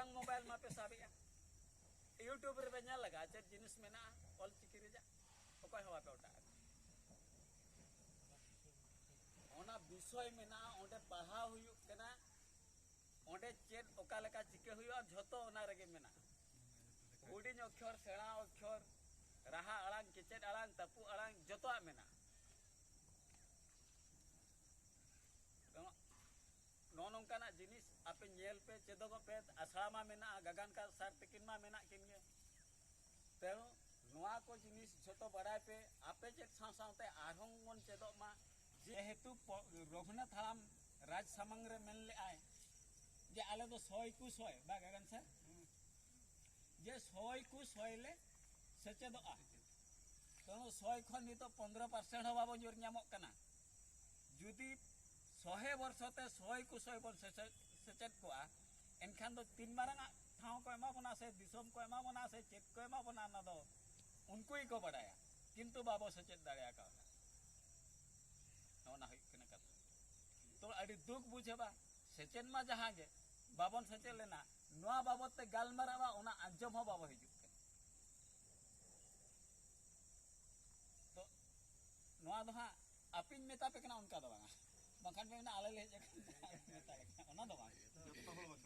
Marang mobile मा पे साबे YouTube रे पे नेल लगा चेत जिनिस मेना ऑल चिकी रेजा ओकय हवा पे उठा ओना विषय मेना ओंडे पढ़ाव हुयु कना ओंडे चेत ओका लेका चिके हुयु झोतो ओना रेगे मेना हुडिन अक्षर सेणा अक्षर राहा अड़ांग केचेद अड़ांग तपु अड़ांग जोतोआ मेना नो नोंकाना जिनिस आपे नेल पे चेदोग पे आसड़ा मा मेना गगन का सर तकिन मा मेना किनगे तेणु नोआ को जिनिस जोतो बड़ाय पे आपे चेद साव सावते आरहों मन चेदोग मा जेहेतु रघुनाथ हराम राज सामंग रे मेन ले आय जे आले दो 100 कु 100 बा गगन सर जे 100 कु 100 ले सेचेदोआ तेणु 100 खन नितो 15% हो बाबो जोर ᱧᱟᱢᱚᱜ कना जुदी 100 वर्षते 100 कु 100 बन सेचेद कोआ एनखान दो तीन मारंग ठाव को एमा बना से दिसोम को एमा बना से चेक को एमा बना ना दो उनको ही को बड़ाया किंतु बाबो सेचेद दाड़िया का नोना हुई कना कथा तो अड़ी दुख बुझेबा सेचेद मा जहां गे बाबन सेचेद लेना नोआ बाबत ते गालमारावा ओना अंजम हो बाबो हिजु तो नोआ दो हां अपिन मेता पे कना उनका दो बाखान पे ना आले ले मेता ओना दो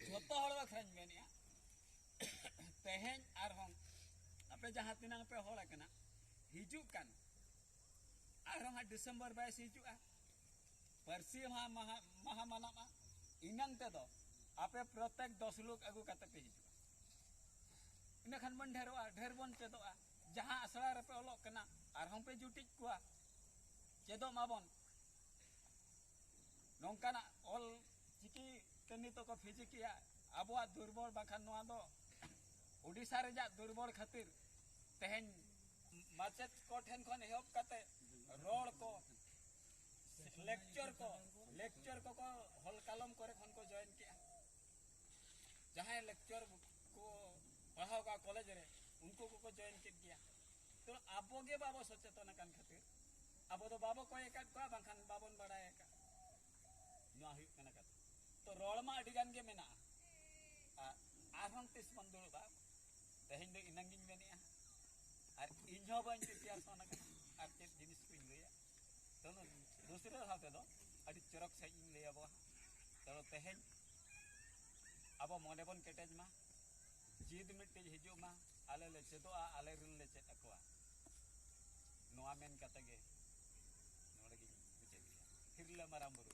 जोतो हड़ बखरन मेनिया तेहेन आर हम आपे जहां तिनांग पे होड़ा कना हिजु कन आर हम दिसंबर 22 हिजुआ परसी महा मानामा इनंग ते दो आपे प्रत्येक 10 लोग अगु कते पे हिजुआ इना खान बन ढेर बन चेदोआ जहां आसड़ा रे पे ओलोक कना आर हम पे जुटिक कुआ चेदो माबन नोंकाना ऑल चिकी तनी तो को फिजिकिया आबुआ दुर्बल बाखान नोआ दो ओडिसा रे जा दुर्बल खातिर तेहेन माचेत को ठेन खन एहब कते रोड को लेक्चर को हल कलम करे खन को जॉइन किया जहां लेक्चर को पढ़ाओ का कॉलेज रे उनको को जॉइन किया गया तो आबो गे बाबो सचेतन कान खातिर आबो तो बाबो को एक का बाखान बाबन बड़ाय का नुआ हुई कना का तो रोड मा अडी गान गे मेना आरहन तिस मन दुड़ बा तेहेन दो इनंगिन मेनिया और इन्हो बाइन तैयार सोना का और चेत जिनिस को लैया तो दूसरे हाथे दो अडी चरक से इन लैया बो तो तेहेन अब मने बन केटेज मा जीद मिटेज हिजु मा आले ले चेदोआ आले रिन ले चेद अकवा नोआ मेन कते गे नोडे गे बुझे फिर ले माराम बुरु